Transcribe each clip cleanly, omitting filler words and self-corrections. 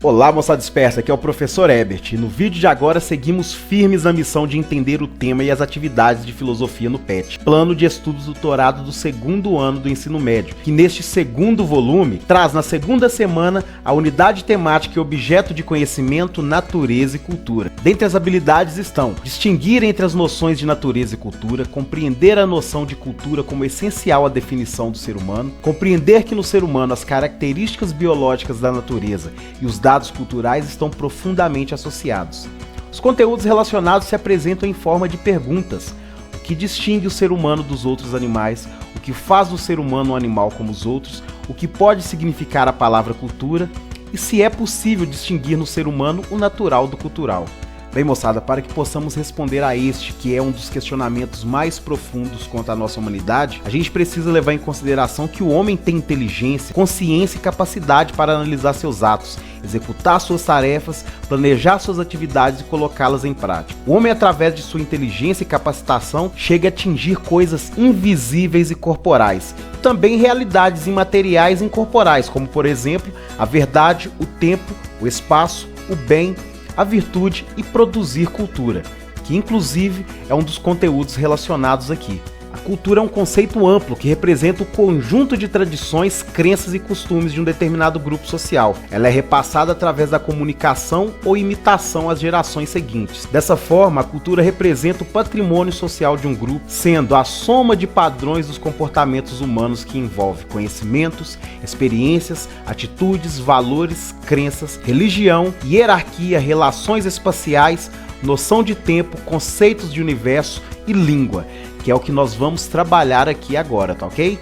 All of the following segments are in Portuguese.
Olá, moçada dispersa, aqui é o Professor Ebert e no vídeo de agora seguimos firmes na missão de entender o tema e as atividades de filosofia no PET, Plano de Estudos Doutorado do segundo ano do ensino médio, que neste segundo volume traz na segunda semana a unidade temática e objeto de conhecimento, natureza e cultura. Dentre as habilidades estão distinguir entre as noções de natureza e cultura, compreender a noção de cultura como essencial à definição do ser humano, compreender que no ser humano as características biológicas da natureza e os dados culturais estão profundamente associados. Os conteúdos relacionados se apresentam em forma de perguntas. O que distingue o ser humano dos outros animais? O que faz do ser humano um animal como os outros? O que pode significar a palavra cultura? E se é possível distinguir no ser humano o natural do cultural? Bem, moçada, para que possamos responder a este, que é um dos questionamentos mais profundos quanto à nossa humanidade, a gente precisa levar em consideração que o homem tem inteligência, consciência e capacidade para analisar seus atos, executar suas tarefas, planejar suas atividades e colocá-las em prática. O homem, através de sua inteligência e capacitação, chega a atingir coisas invisíveis e corporais, também realidades imateriais e incorporais, como, por exemplo, a verdade, o tempo, o espaço, o bem, a virtude e produzir cultura, que inclusive é um dos conteúdos relacionados aqui. A cultura é um conceito amplo que representa o conjunto de tradições, crenças e costumes de um determinado grupo social. Ela é repassada através da comunicação ou imitação às gerações seguintes. Dessa forma, a cultura representa o patrimônio social de um grupo, sendo a soma de padrões dos comportamentos humanos que envolve conhecimentos, experiências, atitudes, valores, crenças, religião, hierarquia, relações espaciais, noção de tempo, conceitos de universo e língua, que é o que nós vamos trabalhar aqui agora, tá ok?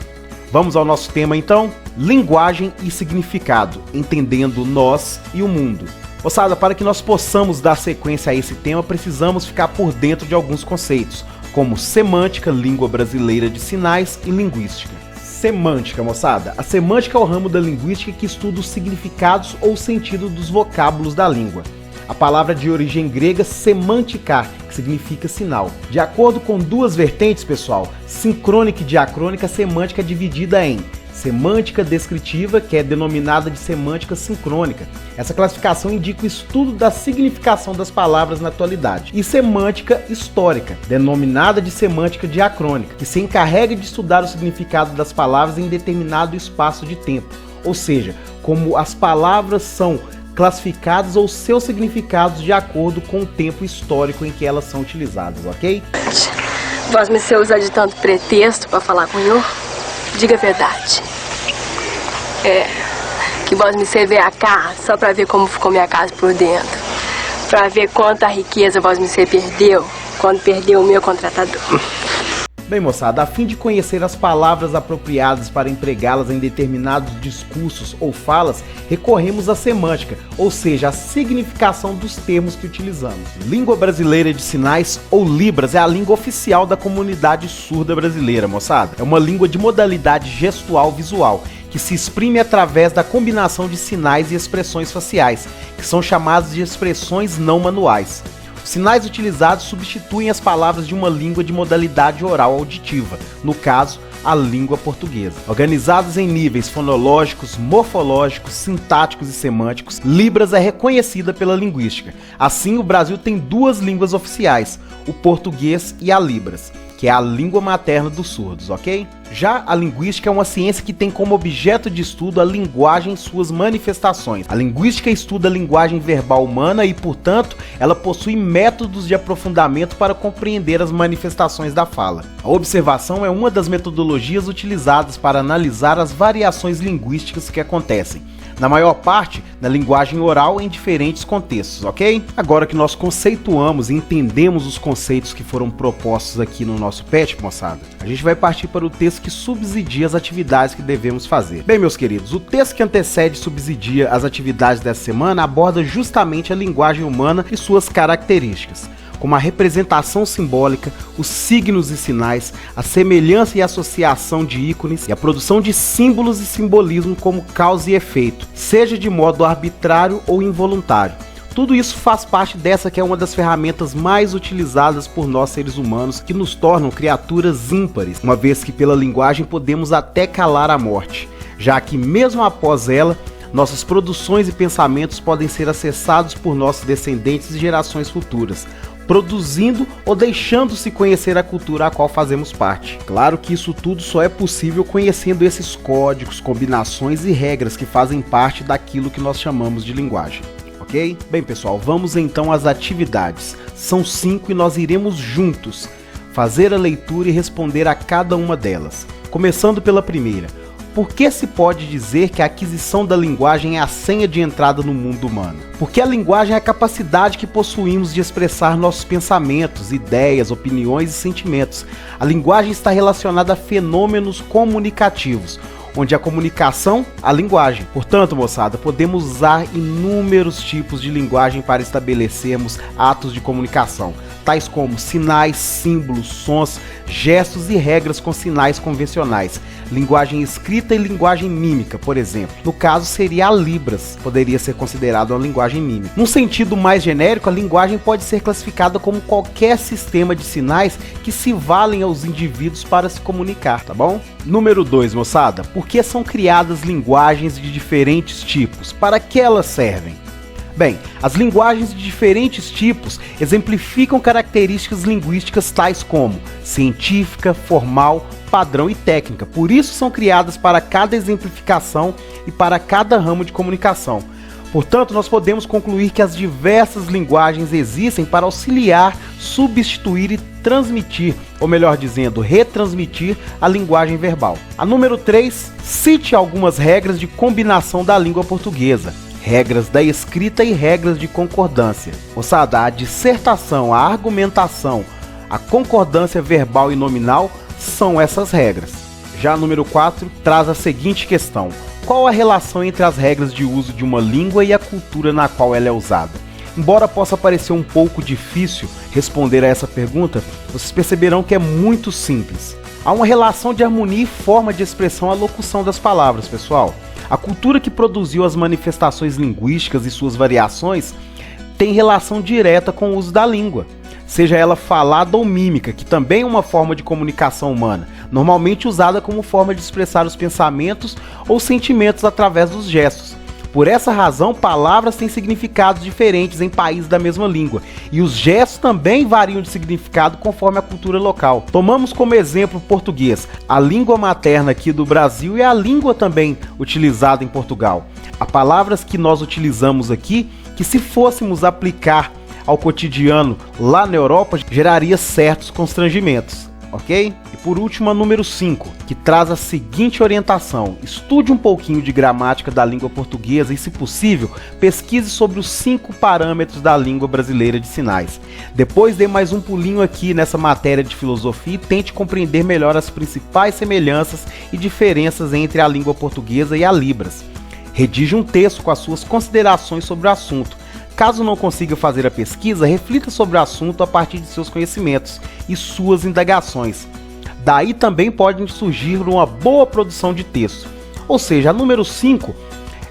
Vamos ao nosso tema então? Linguagem e significado, entendendo nós e o mundo. Moçada, para que nós possamos dar sequência a esse tema, precisamos ficar por dentro de alguns conceitos, como semântica, língua brasileira de sinais e linguística. Semântica, moçada. A semântica é o ramo da linguística que estuda os significados ou sentido dos vocábulos da língua. A palavra de origem grega semântica, que significa sinal. De acordo com duas vertentes, pessoal, sincrônica e diacrônica, a semântica é dividida em semântica descritiva, que é denominada de semântica sincrônica. Essa classificação indica o estudo da significação das palavras na atualidade. E semântica histórica, denominada de semântica diacrônica, que se encarrega de estudar o significado das palavras em determinado espaço de tempo. Ou seja, como as palavras são classificadas ou seus significados de acordo com o tempo histórico em que elas são utilizadas, ok? Você usa de tanto pretexto para falar com eu? Diga a verdade. Que você veio cá só para ver como ficou minha casa por dentro, para ver quanta riqueza você perdeu quando perdeu o meu contratador. Bem, moçada, a fim de conhecer as palavras apropriadas para empregá-las em determinados discursos ou falas, recorremos à semântica, ou seja, a significação dos termos que utilizamos. Língua brasileira de sinais, ou Libras, é a língua oficial da comunidade surda brasileira, moçada. É uma língua de modalidade gestual visual, que se exprime através da combinação de sinais e expressões faciais, que são chamadas de expressões não manuais. Os sinais utilizados substituem as palavras de uma língua de modalidade oral auditiva, no caso, a língua portuguesa. Organizados em níveis fonológicos, morfológicos, sintáticos e semânticos, Libras é reconhecida pela linguística. Assim, o Brasil tem duas línguas oficiais, o português e a Libras, que é a língua materna dos surdos, ok? Já a linguística é uma ciência que tem como objeto de estudo a linguagem e suas manifestações. A linguística estuda a linguagem verbal humana e, portanto, ela possui métodos de aprofundamento para compreender as manifestações da fala. A observação é uma das metodologias utilizadas para analisar as variações linguísticas que acontecem, na maior parte, na linguagem oral em diferentes contextos, ok? Agora que nós conceituamos e entendemos os conceitos que foram propostos aqui no nosso PET, moçada, a gente vai partir para o texto que subsidia as atividades que devemos fazer. Bem, meus queridos, o texto que antecede e subsidia as atividades dessa semana aborda justamente a linguagem humana e suas características, como a representação simbólica, os signos e sinais, a semelhança e associação de ícones e a produção de símbolos e simbolismo como causa e efeito, seja de modo arbitrário ou involuntário. Tudo isso faz parte dessa que é uma das ferramentas mais utilizadas por nós seres humanos, que nos tornam criaturas ímpares, uma vez que pela linguagem podemos até calar a morte, já que mesmo após ela, Nossas produções e pensamentos podem ser acessados por nossos descendentes e gerações futuras, produzindo ou deixando-se conhecer a cultura a qual fazemos parte. Claro que isso tudo só é possível conhecendo esses códigos, combinações e regras que fazem parte daquilo que nós chamamos de linguagem. Ok? Bem, pessoal, vamos então às atividades. São 5 e nós iremos juntos fazer a leitura e responder a cada uma delas. Começando pela primeira. Por que se pode dizer que a aquisição da linguagem é a senha de entrada no mundo humano? Porque a linguagem é a capacidade que possuímos de expressar nossos pensamentos, ideias, opiniões e sentimentos. A linguagem está relacionada a fenômenos comunicativos, onde a comunicação, a linguagem. Portanto, moçada, podemos usar inúmeros tipos de linguagem para estabelecermos atos de comunicação, tais como sinais, símbolos, sons, gestos e regras com sinais convencionais. Linguagem escrita e linguagem mímica, por exemplo. No caso, seria a Libras, poderia ser considerada uma linguagem mímica. Num sentido mais genérico, a linguagem pode ser classificada como qualquer sistema de sinais que se valem aos indivíduos para se comunicar, tá bom? Número 2, moçada. Por que são criadas linguagens de diferentes tipos? Para que elas servem? Bem, as linguagens de diferentes tipos exemplificam características linguísticas tais como científica, formal, padrão e técnica. Por isso são criadas para cada exemplificação e para cada ramo de comunicação. Portanto, nós podemos concluir que as diversas linguagens existem para auxiliar, substituir e transmitir, ou melhor dizendo, retransmitir a linguagem verbal. A número 3, cite algumas regras de combinação da língua portuguesa. Regras da escrita e regras de concordância. Moçada, a dissertação, a argumentação, a concordância verbal e nominal são essas regras. Já a número 4 traz a seguinte questão: qual a relação entre as regras de uso de uma língua e a cultura na qual ela é usada? Embora possa parecer um pouco difícil responder a essa pergunta, vocês perceberão que é muito simples. Há uma relação de harmonia e forma de expressão à locução das palavras, pessoal. A cultura que produziu as manifestações linguísticas e suas variações tem relação direta com o uso da língua, seja ela falada ou mímica, que também é uma forma de comunicação humana, normalmente usada como forma de expressar os pensamentos ou sentimentos através dos gestos. Por essa razão, palavras têm significados diferentes em países da mesma língua, e os gestos também variam de significado conforme a cultura local. Tomamos como exemplo o português, a língua materna aqui do Brasil e a língua também utilizada em Portugal. Há palavras que nós utilizamos aqui que, se fôssemos aplicar ao cotidiano lá na Europa, geraria certos constrangimentos. Ok? E por último, a número 5, que traz a seguinte orientação: estude um pouquinho de gramática da língua portuguesa e, se possível, pesquise sobre os 5 parâmetros da língua brasileira de sinais. Depois dê mais um pulinho aqui nessa matéria de filosofia e tente compreender melhor as principais semelhanças e diferenças entre a língua portuguesa e a Libras. Redige um texto com as suas considerações sobre o assunto. Caso não consiga fazer a pesquisa, reflita sobre o assunto a partir de seus conhecimentos e suas indagações. Daí também pode surgir uma boa produção de texto. Ou seja, a número 5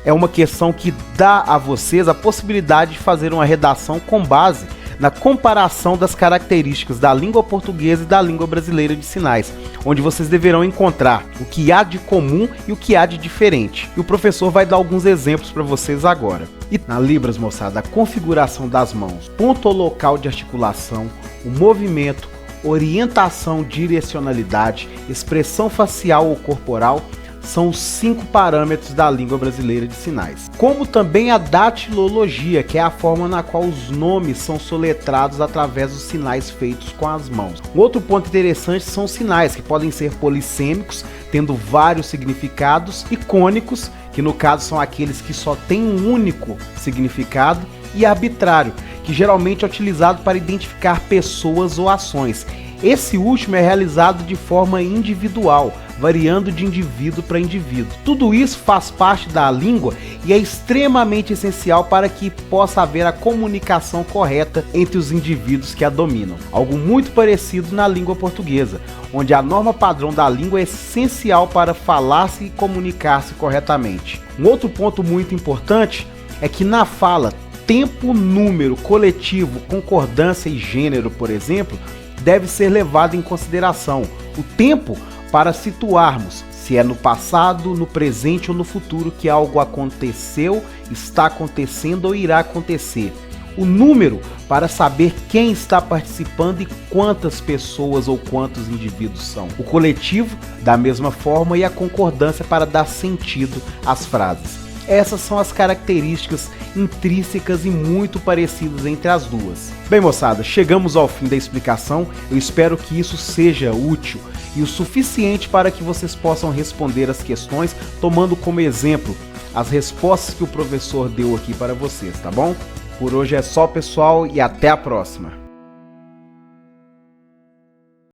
é uma questão que dá a vocês a possibilidade de fazer uma redação com base na comparação das características da língua portuguesa e da língua brasileira de sinais, onde vocês deverão encontrar o que há de comum e o que há de diferente. E o professor vai dar alguns exemplos para vocês agora. E na Libras, moçada, a configuração das mãos, ponto ou local de articulação, o movimento, orientação, direcionalidade, expressão facial ou corporal são os 5 parâmetros da língua brasileira de sinais. Como também a datilologia, que é a forma na qual os nomes são soletrados através dos sinais feitos com as mãos. Um outro ponto interessante são os sinais, que podem ser polissêmicos, tendo vários significados, e cônicos, que no caso são aqueles que só têm um único significado, e arbitrário, que geralmente é utilizado para identificar pessoas ou ações. Esse último é realizado de forma individual, variando de indivíduo para indivíduo. Tudo isso faz parte da língua e é extremamente essencial para que possa haver a comunicação correta entre os indivíduos que a dominam. Algo muito parecido na língua portuguesa, onde a norma padrão da língua é essencial para falar-se e comunicar-se corretamente. Um outro ponto muito importante é que na fala, tempo, número, coletivo, concordância e gênero, por exemplo, deve ser levado em consideração. O tempo para situarmos se é no passado, no presente ou no futuro que algo aconteceu, está acontecendo ou irá acontecer. O número para saber quem está participando e quantas pessoas ou quantos indivíduos são. O coletivo, da mesma forma, e a concordância para dar sentido às frases. Essas são as características intrínsecas e muito parecidas entre as duas. Bem, moçada, chegamos ao fim da explicação. Eu espero que isso seja útil e o suficiente para que vocês possam responder as questões, tomando como exemplo as respostas que o professor deu aqui para vocês, tá bom? Por hoje é só, pessoal, e até a próxima!